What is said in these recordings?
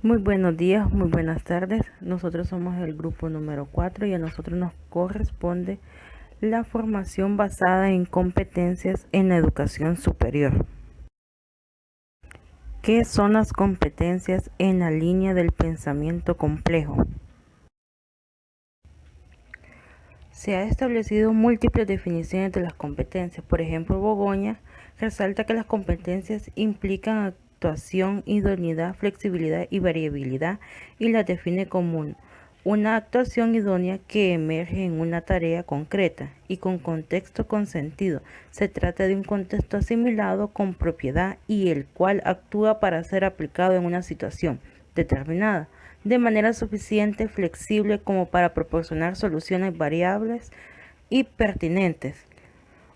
Muy buenos días, muy buenas tardes. Nosotros somos el grupo número 4 y a nosotros nos corresponde la formación basada en competencias en la educación superior. ¿Qué son las competencias en la línea del pensamiento complejo? Se ha establecido múltiples definiciones de las competencias. Por ejemplo, Bogoña resalta que las competencias implican actuación, idoneidad, flexibilidad y variabilidad y las define como una actuación idónea que emerge en una tarea concreta y con contexto consentido. Se trata de un contexto asimilado con propiedad y el cual actúa para ser aplicado en una situación determinada de manera suficiente flexible como para proporcionar soluciones variables y pertinentes.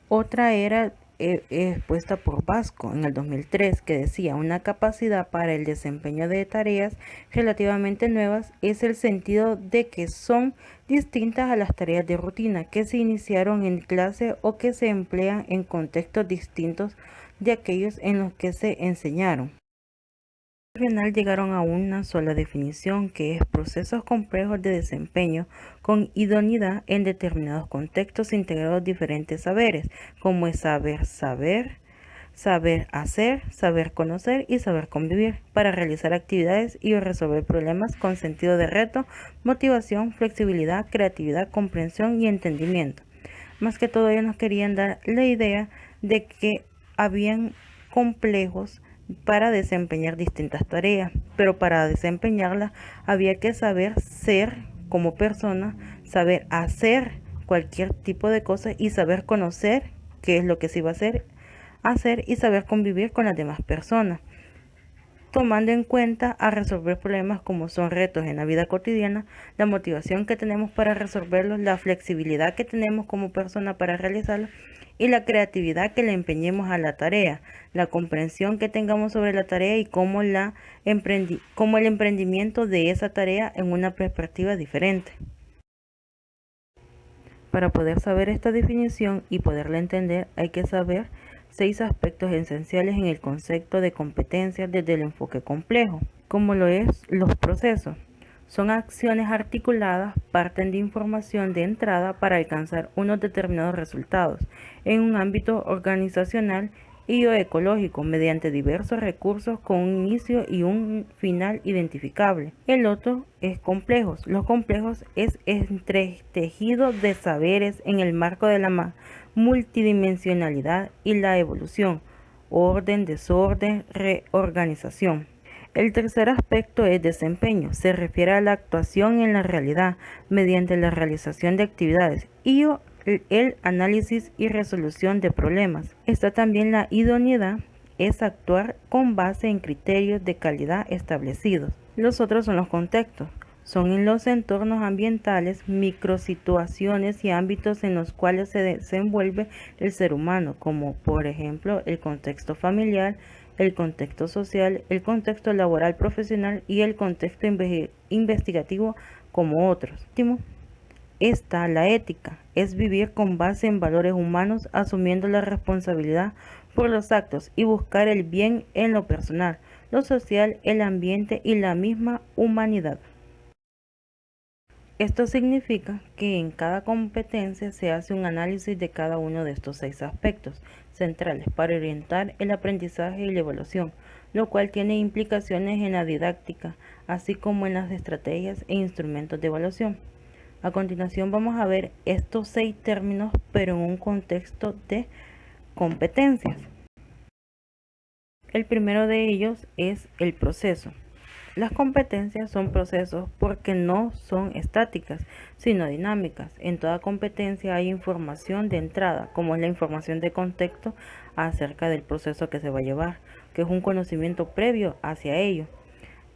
Otra era expuesta por Vasco en el 2003 que decía una capacidad para el desempeño de tareas relativamente nuevas es el sentido de que son distintas a las tareas de rutina que se iniciaron en clase o que se emplean en contextos distintos de aquellos en los que se enseñaron. Regional llegaron a una sola definición, que es procesos complejos de desempeño con idoneidad en determinados contextos integrados diferentes saberes, como es saber saber hacer, saber conocer y saber convivir, para realizar actividades y resolver problemas con sentido de reto, motivación, flexibilidad, creatividad, comprensión y entendimiento. Más que todo ellos nos querían dar la idea de que habían complejos para desempeñar distintas tareas, pero para desempeñarlas había que saber ser como persona, saber hacer cualquier tipo de cosa y saber conocer qué es lo que se iba a hacer y saber convivir con las demás personas, tomando en cuenta a resolver problemas como son retos en la vida cotidiana, la motivación que tenemos para resolverlos, la flexibilidad que tenemos como persona para realizarlos y la creatividad que le empeñemos a la tarea, la comprensión que tengamos sobre la tarea y cómo el emprendimiento de esa tarea en una perspectiva diferente. Para poder saber esta definición y poderla entender, hay que saber 6 aspectos esenciales en el concepto de competencias desde el enfoque complejo, como lo es los procesos. Son acciones articuladas, parten de información de entrada para alcanzar unos determinados resultados en un ámbito organizacional y o ecológico mediante diversos recursos con un inicio y un final identificable. El otro es complejos. Los complejos es entretejido de saberes en el marco de la multidimensionalidad y la evolución, orden, desorden, reorganización. El tercer aspecto es desempeño. Se refiere a la actuación en la realidad mediante la realización de actividades y el análisis y resolución de problemas. Está también la idoneidad, es actuar con base en criterios de calidad establecidos. Los otros son los contextos. Son en los entornos ambientales, microsituaciones y ámbitos en los cuales se desenvuelve el ser humano, como por ejemplo el contexto familiar, el contexto social, el contexto laboral profesional y el contexto investigativo como otros. Último, está la ética, es vivir con base en valores humanos, asumiendo la responsabilidad por los actos y buscar el bien en lo personal, lo social, el ambiente y la misma humanidad. Esto significa que en cada competencia se hace un análisis de cada uno de estos 6 aspectos centrales para orientar el aprendizaje y la evaluación, lo cual tiene implicaciones en la didáctica, así como en las estrategias e instrumentos de evaluación. A continuación vamos a ver estos 6 términos, pero en un contexto de competencias. El primero de ellos es el proceso. Las competencias son procesos porque no son estáticas, sino dinámicas. En toda competencia hay información de entrada, como es la información de contexto acerca del proceso que se va a llevar, que es un conocimiento previo hacia ello.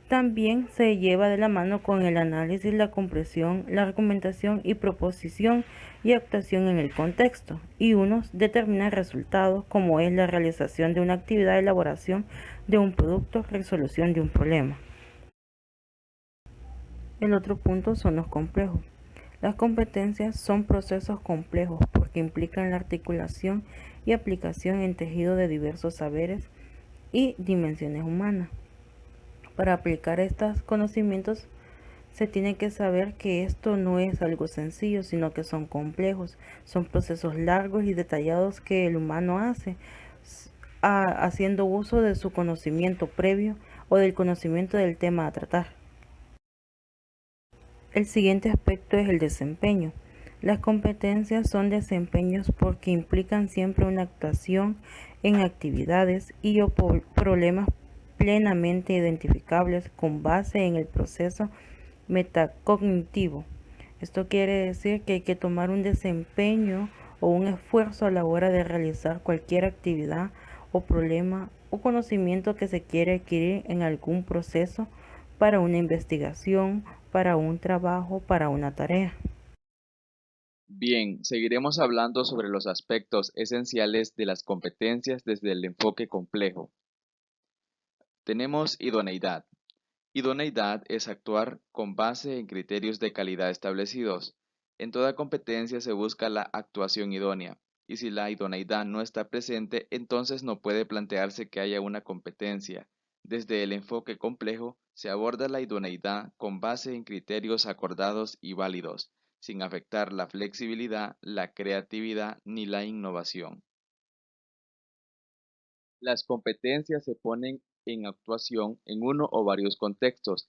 También se lleva de la mano con el análisis, la comprensión, la argumentación y proposición y actuación en el contexto, y unos determinan resultados como es la realización de una actividad de elaboración de un producto, resolución de un problema. El otro punto son los complejos. Las competencias son procesos complejos porque implican la articulación y aplicación en tejido de diversos saberes y dimensiones humanas. Para aplicar estos conocimientos se tiene que saber que esto no es algo sencillo, sino que son complejos, son procesos largos y detallados que el humano hace, haciendo uso de su conocimiento previo o del conocimiento del tema a tratar. El siguiente aspecto es el desempeño. Las competencias son desempeños porque implican siempre una actuación en actividades y o problemas plenamente identificables con base en el proceso metacognitivo. Esto quiere decir que hay que tomar un desempeño o un esfuerzo a la hora de realizar cualquier actividad o problema o conocimiento que se quiere adquirir en algún proceso para una investigación, para un trabajo, para una tarea. Bien, seguiremos hablando sobre los aspectos esenciales de las competencias desde el enfoque complejo. Tenemos idoneidad. Idoneidad es actuar con base en criterios de calidad establecidos. En toda competencia se busca la actuación idónea, y si la idoneidad no está presente, entonces no puede plantearse que haya una competencia. Desde el enfoque complejo se aborda la idoneidad con base en criterios acordados y válidos, sin afectar la flexibilidad, la creatividad ni la innovación. Las competencias se ponen en actuación en uno o varios contextos,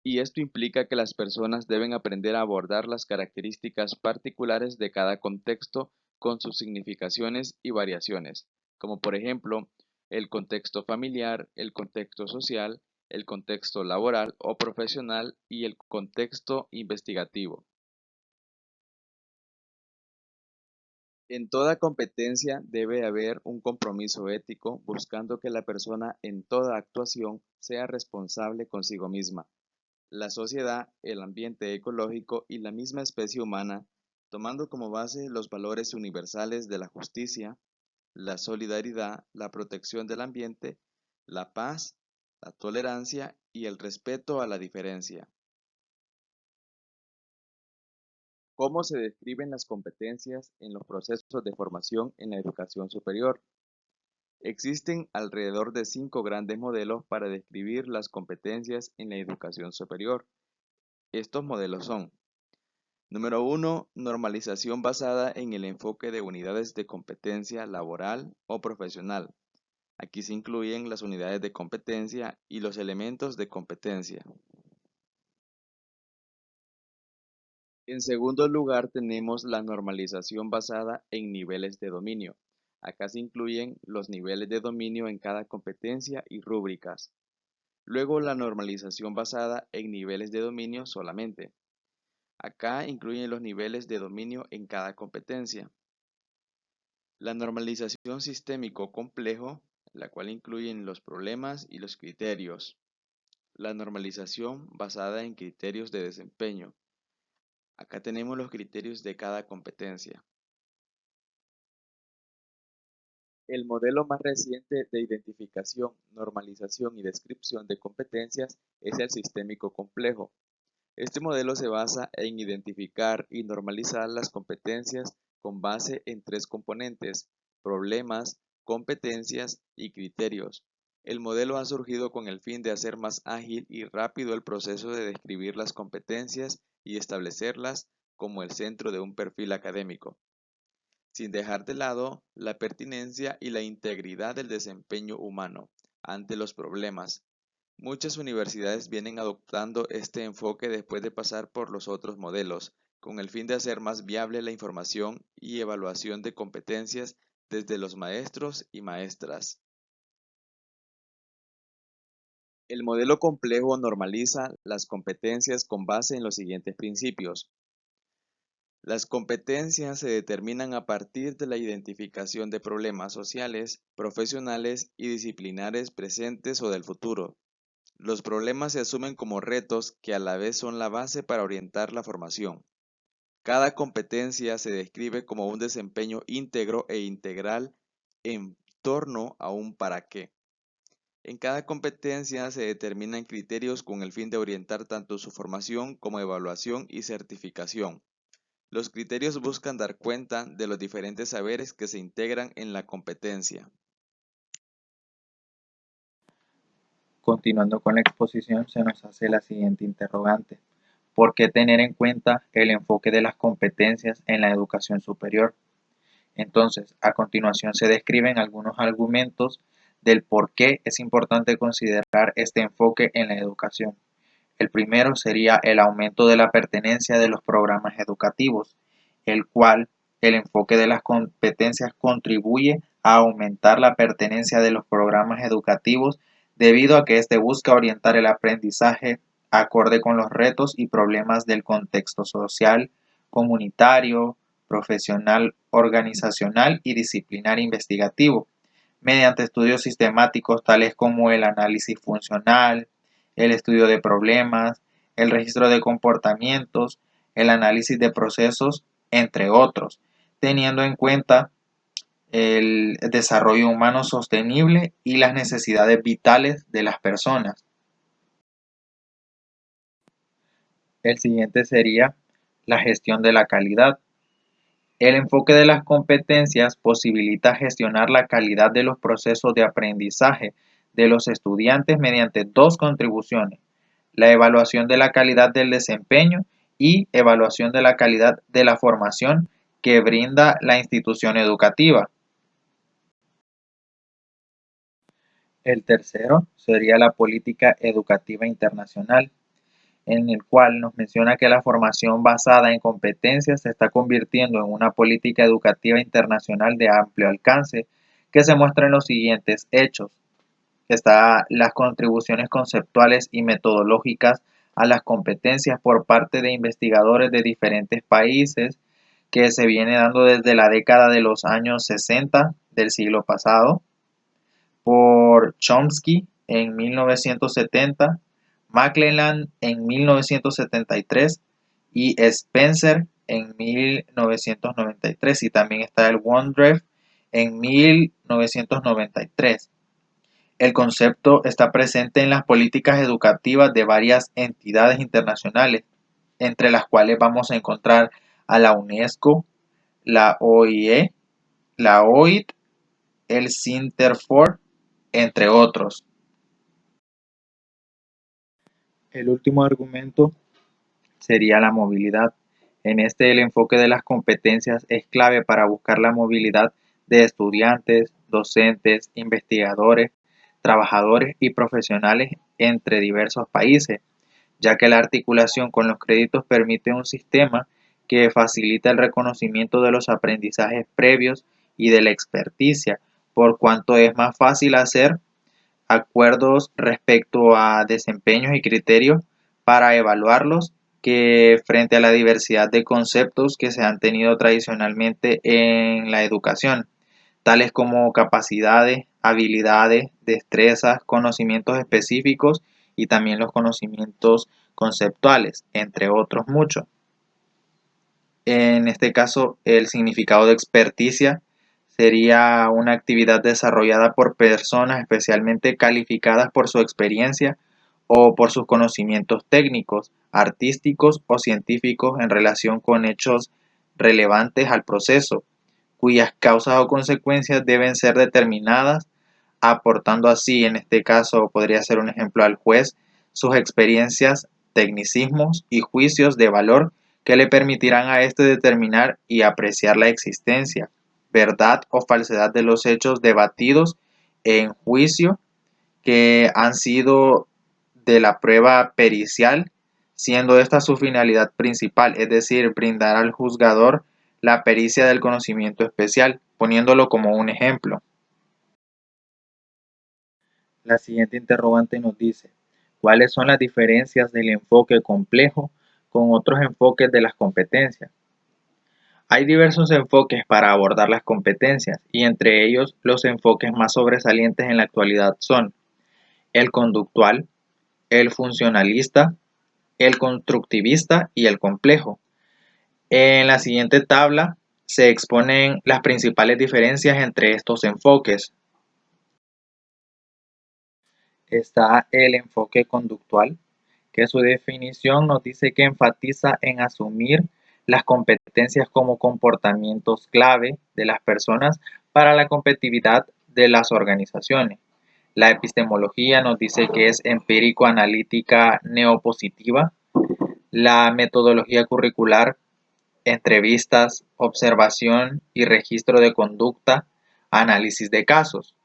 y esto implica que las personas deben aprender a abordar las características particulares de cada contexto con sus significaciones y variaciones, como por ejemplo el contexto familiar, el contexto social, el contexto laboral o profesional y el contexto investigativo. En toda competencia debe haber un compromiso ético buscando que la persona en toda actuación sea responsable consigo misma, la sociedad, el ambiente ecológico y la misma especie humana, tomando como base los valores universales de la justicia, la solidaridad, la protección del ambiente, la paz, la tolerancia y el respeto a la diferencia. ¿Cómo se describen las competencias en los procesos de formación en la educación superior? Existen alrededor de 5 grandes modelos para describir las competencias en la educación superior. Estos modelos son: número 1, normalización basada en el enfoque de unidades de competencia laboral o profesional. Aquí se incluyen las unidades de competencia y los elementos de competencia. En segundo lugar, tenemos la normalización basada en niveles de dominio. Acá se incluyen los niveles de dominio en cada competencia y rúbricas. Luego, la normalización basada en niveles de dominio solamente. Acá incluyen los niveles de dominio en cada competencia. La normalización sistémico complejo, la cual incluye los problemas y los criterios. La normalización basada en criterios de desempeño. Acá tenemos los criterios de cada competencia. El modelo más reciente de identificación, normalización y descripción de competencias es el sistémico complejo. Este modelo se basa en identificar y normalizar las competencias con base en 3 componentes: problemas, competencias y criterios. El modelo ha surgido con el fin de hacer más ágil y rápido el proceso de describir las competencias y establecerlas como el centro de un perfil académico, sin dejar de lado la pertinencia y la integridad del desempeño humano ante los problemas. Muchas universidades vienen adoptando este enfoque después de pasar por los otros modelos, con el fin de hacer más viable la información y evaluación de competencias desde los maestros y maestras. El modelo complejo normaliza las competencias con base en los siguientes principios. Las competencias se determinan a partir de la identificación de problemas sociales, profesionales y disciplinares presentes o del futuro. Los problemas se asumen como retos que a la vez son la base para orientar la formación. Cada competencia se describe como un desempeño íntegro e integral en torno a un para qué. En cada competencia se determinan criterios con el fin de orientar tanto su formación como evaluación y certificación. Los criterios buscan dar cuenta de los diferentes saberes que se integran en la competencia. Continuando con la exposición, se nos hace la siguiente interrogante. ¿Por qué tener en cuenta el enfoque de las competencias en la educación superior? Entonces, a continuación se describen algunos argumentos del por qué es importante considerar este enfoque en la educación. El primero sería el aumento de la pertenencia de los programas educativos, el cual el enfoque de las competencias contribuye a aumentar la pertenencia de los programas educativos debido a que éste busca orientar el aprendizaje acorde con los retos y problemas del contexto social, comunitario, profesional, organizacional y disciplinar investigativo, mediante estudios sistemáticos tales como el análisis funcional, el estudio de problemas, el registro de comportamientos, el análisis de procesos, entre otros, teniendo en cuenta el desarrollo humano sostenible y las necesidades vitales de las personas. El siguiente sería la gestión de la calidad. El enfoque de las competencias posibilita gestionar la calidad de los procesos de aprendizaje de los estudiantes mediante dos contribuciones: la evaluación de la calidad del desempeño y evaluación de la calidad de la formación que brinda la institución educativa. El tercero sería la política educativa internacional, en el cual nos menciona que la formación basada en competencias se está convirtiendo en una política educativa internacional de amplio alcance, que se muestra en los siguientes hechos. Está las contribuciones conceptuales y metodológicas a las competencias por parte de investigadores de diferentes países, que se viene dando desde la década de los años 60 del siglo pasado, por Chomsky en 1970, McClelland en 1973 y Spencer en 1993, y también está el Wondref en 1993. El concepto está presente en las políticas educativas de varias entidades internacionales, entre las cuales vamos a encontrar a la UNESCO, la OIE, la OIT, el Sinterfor, entre otros. El último argumento sería la movilidad. En este, el enfoque de las competencias es clave para buscar la movilidad de estudiantes, docentes, investigadores, trabajadores y profesionales entre diversos países, ya que la articulación con los créditos permite un sistema que facilita el reconocimiento de los aprendizajes previos y de la experticia, por cuanto es más fácil hacer acuerdos respecto a desempeños y criterios para evaluarlos que frente a la diversidad de conceptos que se han tenido tradicionalmente en la educación, tales como capacidades, habilidades, destrezas, conocimientos específicos y también los conocimientos conceptuales, entre otros muchos. En este caso, el significado de experticia sería una actividad desarrollada por personas especialmente calificadas por su experiencia o por sus conocimientos técnicos, artísticos o científicos en relación con hechos relevantes al proceso, cuyas causas o consecuencias deben ser determinadas, aportando así, en este caso podría ser un ejemplo al juez, sus experiencias, tecnicismos y juicios de valor que le permitirán a éste determinar y apreciar la existencia, verdad o falsedad de los hechos debatidos en juicio que han sido de la prueba pericial, siendo esta su finalidad principal, es decir, brindar al juzgador la pericia del conocimiento especial, poniéndolo como un ejemplo. La siguiente interrogante nos dice: ¿cuáles son las diferencias del enfoque complejo con otros enfoques de las competencias? Hay diversos enfoques para abordar las competencias, y entre ellos los enfoques más sobresalientes en la actualidad son el conductual, el funcionalista, el constructivista y el complejo. En la siguiente tabla se exponen las principales diferencias entre estos enfoques. Está el enfoque conductual, que su definición nos dice que enfatiza en asumir las competencias como comportamientos clave de las personas para la competitividad de las organizaciones. La epistemología nos dice que es empírico-analítica neopositiva. La metodología curricular, entrevistas, observación y registro de conducta, análisis de casos.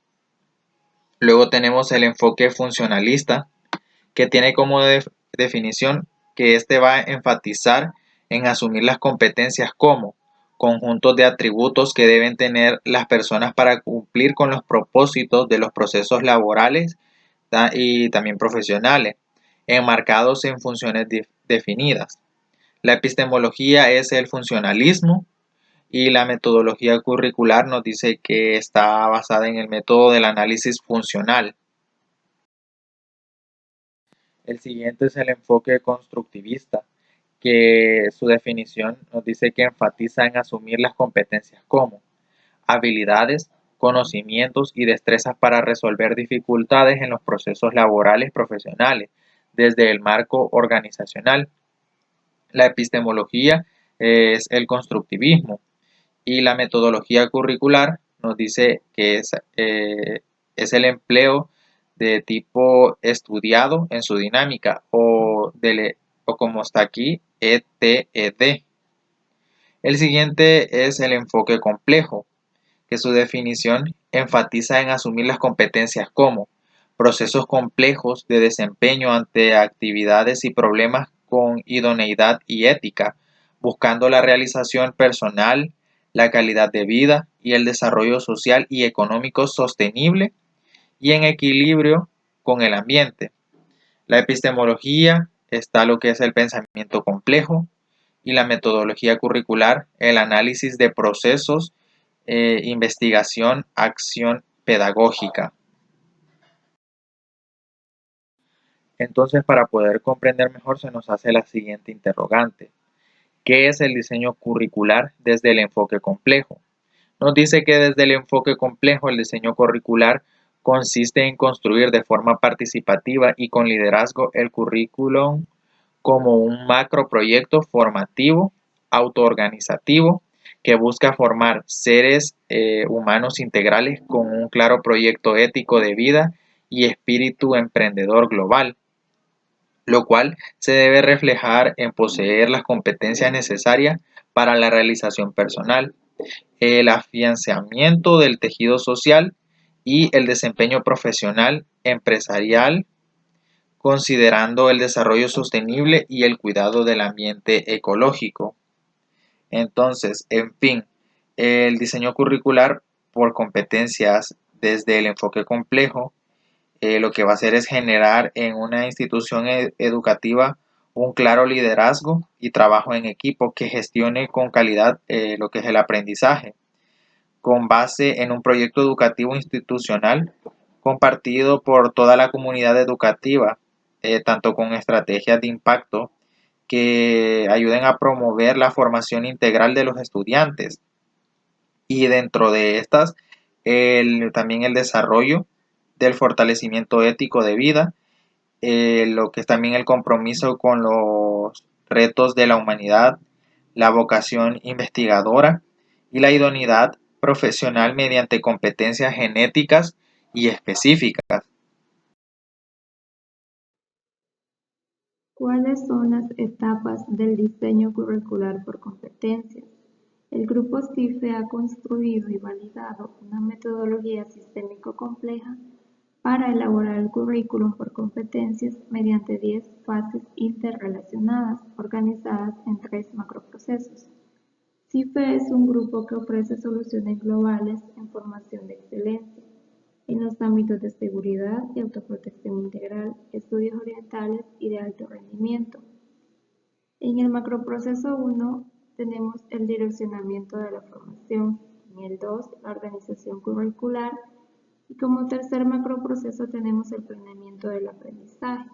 Luego tenemos el enfoque funcionalista, que tiene como definición que este va a enfatizar en asumir las competencias como conjuntos de atributos que deben tener las personas para cumplir con los propósitos de los procesos laborales y también profesionales, enmarcados en funciones definidas. La epistemología es el funcionalismo y la metodología curricular nos dice que está basada en el método del análisis funcional. El siguiente es el enfoque constructivista, que su definición nos dice que enfatiza en asumir las competencias como habilidades, conocimientos y destrezas para resolver dificultades en los procesos laborales profesionales desde el marco organizacional. La epistemología es el constructivismo y la metodología curricular nos dice que es el empleo de tipo estudiado en su dinámica o como está aquí, ETED. El siguiente es el enfoque complejo, que su definición enfatiza en asumir las competencias como procesos complejos de desempeño ante actividades y problemas con idoneidad y ética, buscando la realización personal, la calidad de vida y el desarrollo social y económico sostenible y en equilibrio con el ambiente. La epistemología está lo que es el pensamiento complejo y la metodología curricular, el análisis de procesos, investigación, acción pedagógica. Entonces, para poder comprender mejor, se nos hace la siguiente interrogante. ¿Qué es el diseño curricular desde el enfoque complejo? Nos dice que desde el enfoque complejo, el diseño curricular consiste en construir de forma participativa y con liderazgo el currículum como un macroproyecto formativo, autoorganizativo, que busca formar seres humanos integrales con un claro proyecto ético de vida y espíritu emprendedor global, lo cual se debe reflejar en poseer las competencias necesarias para la realización personal, el afianzamiento del tejido social y el desempeño profesional, empresarial, considerando el desarrollo sostenible y el cuidado del ambiente ecológico. Entonces, en fin, el diseño curricular por competencias desde el enfoque complejo, lo que va a hacer es generar en una institución educativa un claro liderazgo y trabajo en equipo que gestione con calidad lo que es el aprendizaje, con base en un proyecto educativo institucional compartido por toda la comunidad educativa, tanto con estrategias de impacto que ayuden a promover la formación integral de los estudiantes y dentro de estas también el desarrollo del fortalecimiento ético de vida, lo que es también el compromiso con los retos de la humanidad, la vocación investigadora y la idoneidad profesional mediante competencias genéticas y específicas. ¿Cuáles son las etapas del diseño curricular por competencias? El grupo CIFE ha construido y validado una metodología sistémico compleja para elaborar el currículum por competencias mediante 10 fases interrelacionadas organizadas en 3 macroprocesos. CIFE es un grupo que ofrece soluciones globales en formación de excelencia en los ámbitos de seguridad y autoprotección integral, estudios orientales y de alto rendimiento. En el macroproceso 1 tenemos el direccionamiento de la formación, en el 2 la organización curricular y como tercer macroproceso tenemos el planeamiento del aprendizaje.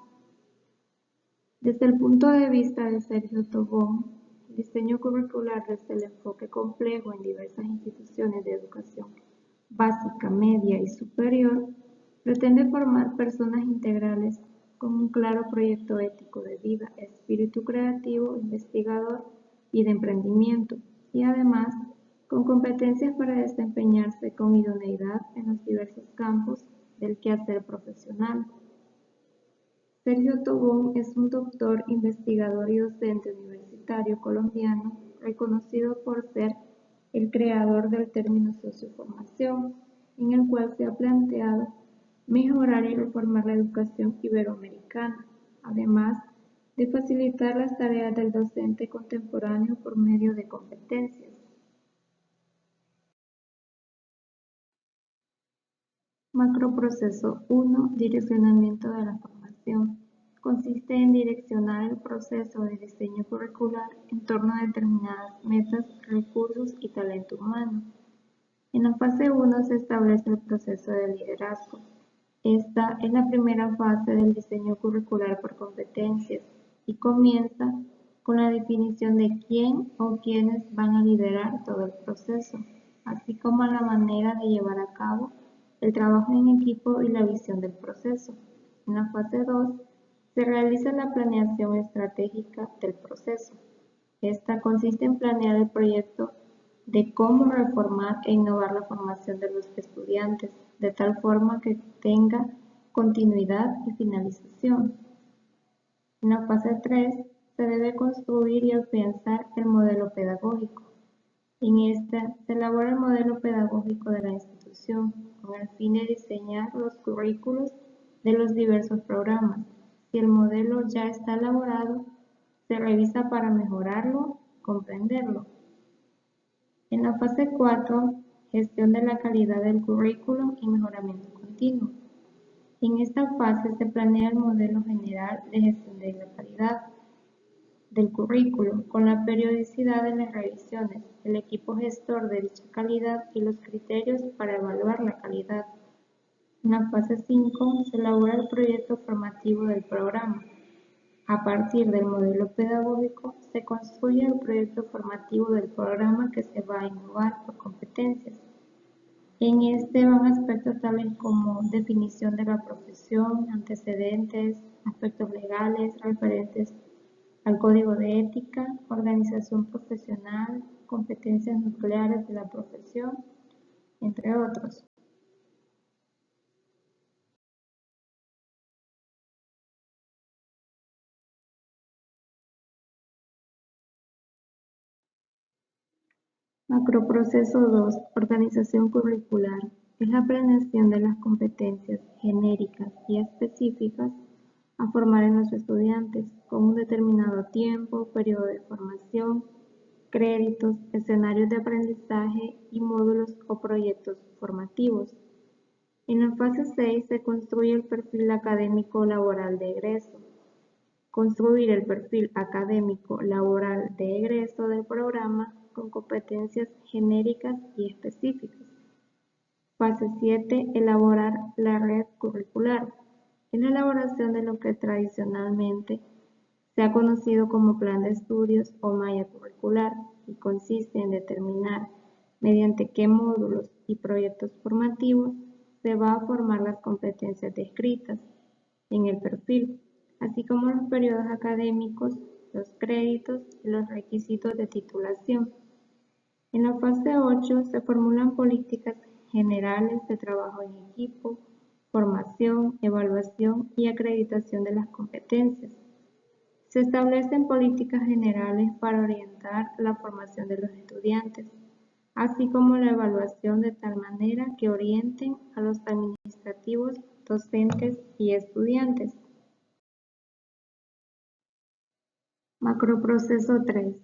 Desde el punto de vista de Sergio Tobón, el diseño curricular desde el enfoque complejo en diversas instituciones de educación básica, media y superior, pretende formar personas integrales con un claro proyecto ético de vida, espíritu creativo, investigador y de emprendimiento, y además con competencias para desempeñarse con idoneidad en los diversos campos del quehacer profesional. Sergio Tobón es un doctor, investigador y docente universitario colombiano reconocido por ser el creador del término socioformación, en el cual se ha planteado mejorar y reformar la educación iberoamericana, además de facilitar las tareas del docente contemporáneo por medio de competencias. Macroproceso 1. Direccionamiento de la formación. Consiste en direccionar el proceso de diseño curricular en torno a determinadas metas, recursos y talento humano. En la fase 1 se establece el proceso de liderazgo. Esta es la primera fase del diseño curricular por competencias y comienza con la definición de quién o quiénes van a liderar todo el proceso, así como la manera de llevar a cabo el trabajo en equipo y la visión del proceso. En la fase 2 se realiza la planeación estratégica del proceso. Esta consiste en planear el proyecto de cómo reformar e innovar la formación de los estudiantes, de tal forma que tenga continuidad y finalización. En la fase 3 se debe construir y afianzar el modelo pedagógico. En esta se elabora el modelo pedagógico de la institución con el fin de diseñar los currículos de los diversos programas. Si el modelo ya está elaborado, se revisa para mejorarlo, comprenderlo. En la fase 4, gestión de la calidad del currículo y mejoramiento continuo. En esta fase se planea el modelo general de gestión de la calidad del currículo con la periodicidad de las revisiones, el equipo gestor de dicha calidad y los criterios para evaluar la calidad. En la fase 5 se elabora el proyecto formativo del programa. A partir del modelo pedagógico se construye el proyecto formativo del programa que se va a innovar por competencias. En este van aspectos tales como definición de la profesión, antecedentes, aspectos legales referentes al código de ética, organización profesional, competencias nucleares de la profesión, entre otros. Macroproceso 2. Organización curricular. Es la planeación de las competencias genéricas y específicas a formar en los estudiantes con un determinado tiempo, periodo de formación, créditos, escenarios de aprendizaje y módulos o proyectos formativos. En la fase 6 se construye el perfil académico laboral de egreso. Construir el perfil académico laboral de egreso del programa con competencias genéricas y específicas. Fase 7. Elaborar la red curricular. Es la elaboración de lo que tradicionalmente se ha conocido como plan de estudios o malla curricular y consiste en determinar mediante qué módulos y proyectos formativos se va a formar las competencias descritas en el perfil, así como los periodos académicos, los créditos y los requisitos de titulación. En la fase 8 se formulan políticas generales de trabajo en equipo, formación, evaluación y acreditación de las competencias. Se establecen políticas generales para orientar la formación de los estudiantes, así como la evaluación de tal manera que orienten a los administrativos, docentes y estudiantes. Macroproceso 3.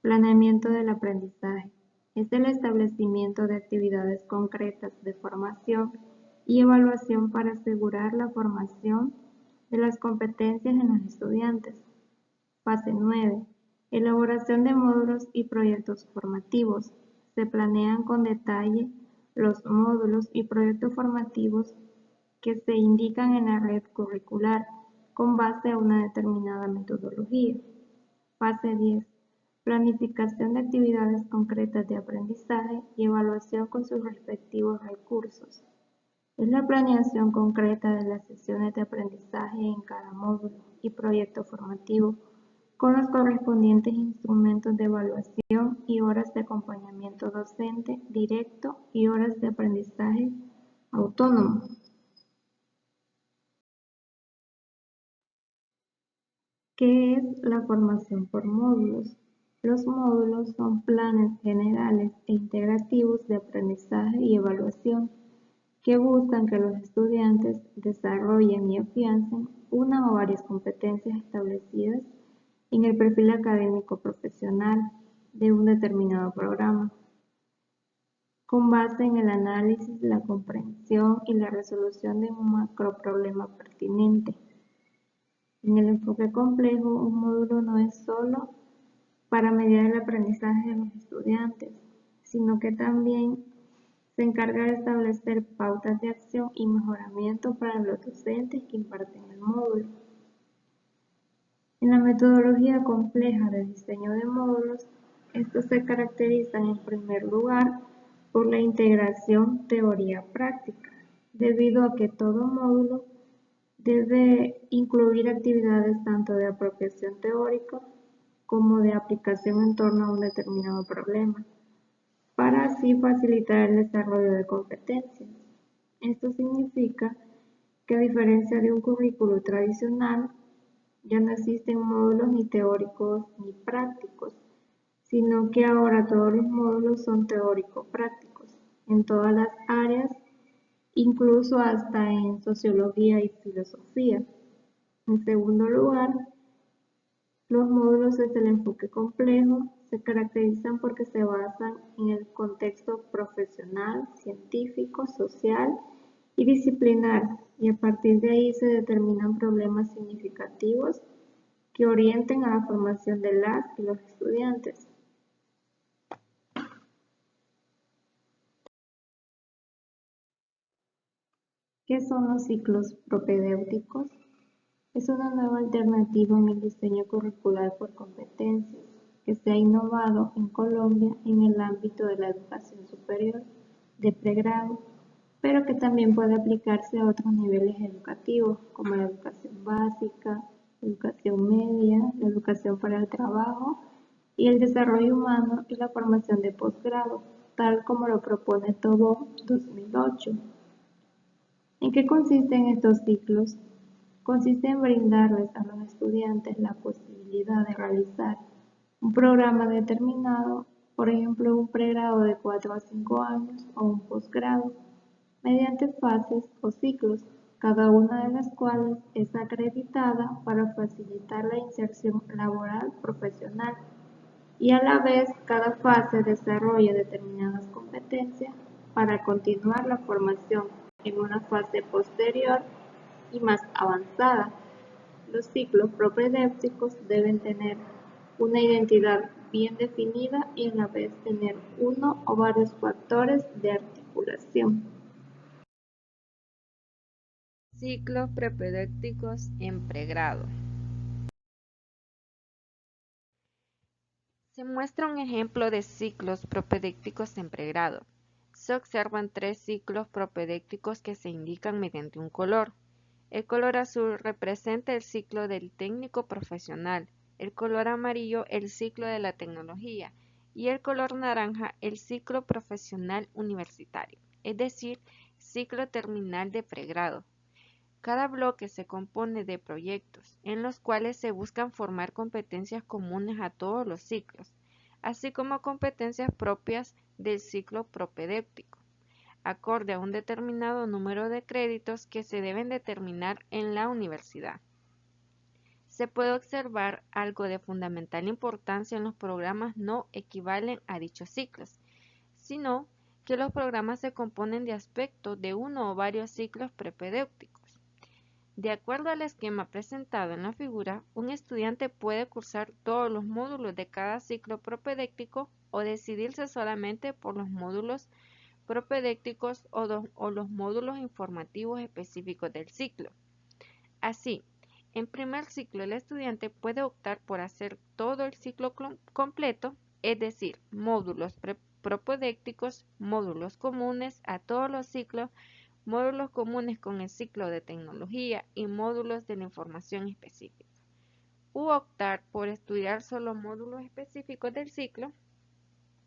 Planeamiento del aprendizaje. Es el establecimiento de actividades concretas de formación y evaluación para asegurar la formación de las competencias en los estudiantes. Fase 9. Elaboración de módulos y proyectos formativos. Se planean con detalle los módulos y proyectos formativos que se indican en la red curricular con base a una determinada metodología. Fase 10. Planificación de actividades concretas de aprendizaje y evaluación con sus respectivos recursos. Es la planeación concreta de las sesiones de aprendizaje en cada módulo y proyecto formativo con los correspondientes instrumentos de evaluación y horas de acompañamiento docente directo y horas de aprendizaje autónomo. ¿Qué es la formación por módulos? Los módulos son planes generales e integrativos de aprendizaje y evaluación que buscan que los estudiantes desarrollen y afiancen una o varias competencias establecidas en el perfil académico profesional de un determinado programa, con base en el análisis, la comprensión y la resolución de un macroproblema pertinente. En el enfoque complejo, un módulo no es solo para mediar el aprendizaje de los estudiantes, sino que también se encarga de establecer pautas de acción y mejoramiento para los docentes que imparten el módulo. En la metodología compleja de diseño de módulos, estos se caracterizan en primer lugar por la integración teoría-práctica, debido a que todo módulo debe incluir actividades tanto de apropiación teórica como de aplicación en torno a un determinado problema, para así facilitar el desarrollo de competencias. Esto significa que a diferencia de un currículo tradicional, ya no existen módulos ni teóricos ni prácticos, sino que ahora todos los módulos son teórico-prácticos en todas las áreas, incluso hasta en sociología y filosofía. En segundo lugar, los módulos desde el enfoque complejo se caracterizan porque se basan en el contexto profesional, científico, social y disciplinar, y a partir de ahí se determinan problemas significativos que orienten a la formación de las y los estudiantes. ¿Qué son los ciclos propedéuticos? Es una nueva alternativa en el diseño curricular por competencias que se ha innovado en Colombia en el ámbito de la educación superior de pregrado, pero que también puede aplicarse a otros niveles educativos como la educación básica, educación media, la educación para el trabajo y el desarrollo humano y la formación de posgrado, tal como lo propone Tobón 2008. ¿En qué consisten estos ciclos? Consiste en brindarles a los estudiantes la posibilidad de realizar un programa determinado, por ejemplo un pregrado de 4 a 5 años o un posgrado, mediante fases o ciclos, cada una de las cuales es acreditada para facilitar la inserción laboral profesional y a la vez cada fase desarrolla determinadas competencias para continuar la formación en una fase posterior y más avanzada. Los ciclos propedéuticos deben tener una identidad bien definida y a la vez tener uno o varios factores de articulación. Ciclos propedéuticos en pregrado. Se muestra un ejemplo de ciclos propedéuticos en pregrado. Se observan 3 ciclos propedéuticos que se indican mediante un color. El color azul representa el ciclo del técnico profesional, el color amarillo el ciclo de la tecnología y el color naranja el ciclo profesional universitario, es decir, ciclo terminal de pregrado. Cada bloque se compone de proyectos, en los cuales se buscan formar competencias comunes a todos los ciclos, así como competencias propias del ciclo propedéutico, acorde a un determinado número de créditos que se deben determinar en la universidad. Se puede observar algo de fundamental importancia en los programas no equivalen a dichos ciclos, sino que los programas se componen de aspectos de uno o varios ciclos propedéuticos. De acuerdo al esquema presentado en la figura, un estudiante puede cursar todos los módulos de cada ciclo propedéutico o decidirse solamente por los módulos propedéuticos o los módulos informativos específicos del ciclo. Así, en primer ciclo el estudiante puede optar por hacer todo el ciclo completo, es decir, módulos propedéuticos, módulos comunes a todos los ciclos, módulos comunes con el ciclo de tecnología y módulos de la información específica, u optar por estudiar solo módulos específicos del ciclo,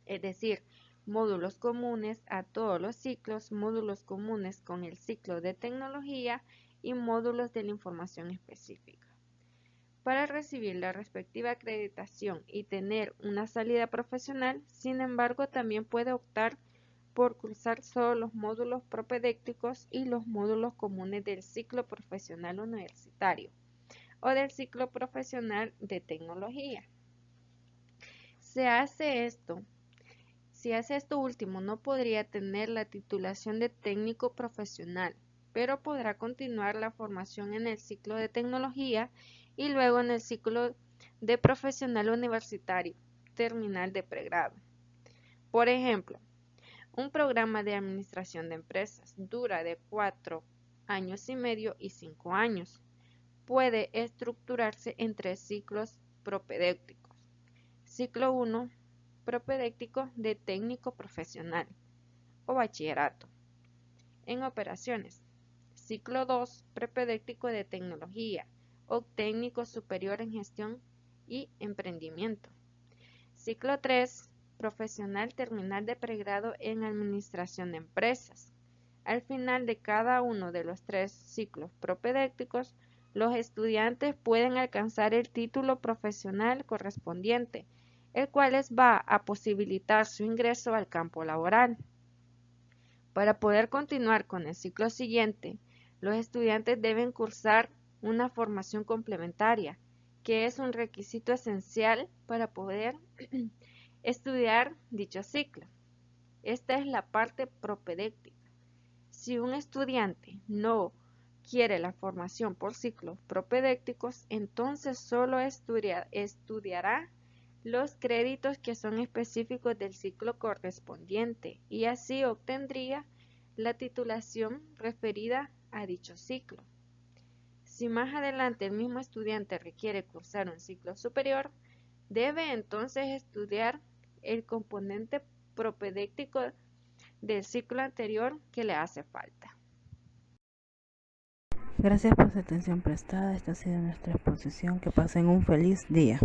es decir, módulos comunes a todos los ciclos, módulos comunes con el ciclo de tecnología y módulos de la información específica. para recibir la respectiva acreditación y tener una salida profesional. Sin embargo, también puede optar por cursar solo los módulos propedéuticos y los módulos comunes del ciclo profesional universitario o del ciclo profesional de tecnología. Si hace esto último, no podría tener la titulación de técnico profesional, pero podrá continuar la formación en el ciclo de tecnología y luego en el ciclo de profesional universitario terminal de pregrado. Por ejemplo, un programa de administración de empresas dura de 4 años y medio y 5 años. Puede estructurarse en 3 ciclos propedéuticos. Ciclo 1, propedéutico de técnico profesional o bachillerato en operaciones. Ciclo 2, propedéutico de tecnología o técnico superior en gestión y emprendimiento. Ciclo 3, profesional terminal de pregrado en administración de empresas. Al final de cada uno de los 3 ciclos propedéuticos, los estudiantes pueden alcanzar el título profesional correspondiente, el cual les va a posibilitar su ingreso al campo laboral. Para poder continuar con el ciclo siguiente, los estudiantes deben cursar una formación complementaria, que es un requisito esencial para poder estudiar dicho ciclo. Esta es la parte propedéutica. Si un estudiante no quiere la formación por ciclos propedéuticos, entonces solo estudiará los créditos que son específicos del ciclo correspondiente y así obtendría la titulación referida a dicho ciclo. Si más adelante el mismo estudiante requiere cursar un ciclo superior, debe entonces estudiar el componente propedéutico del ciclo anterior que le hace falta. Gracias por su atención prestada. Esta ha sido nuestra exposición. Que pasen un feliz día.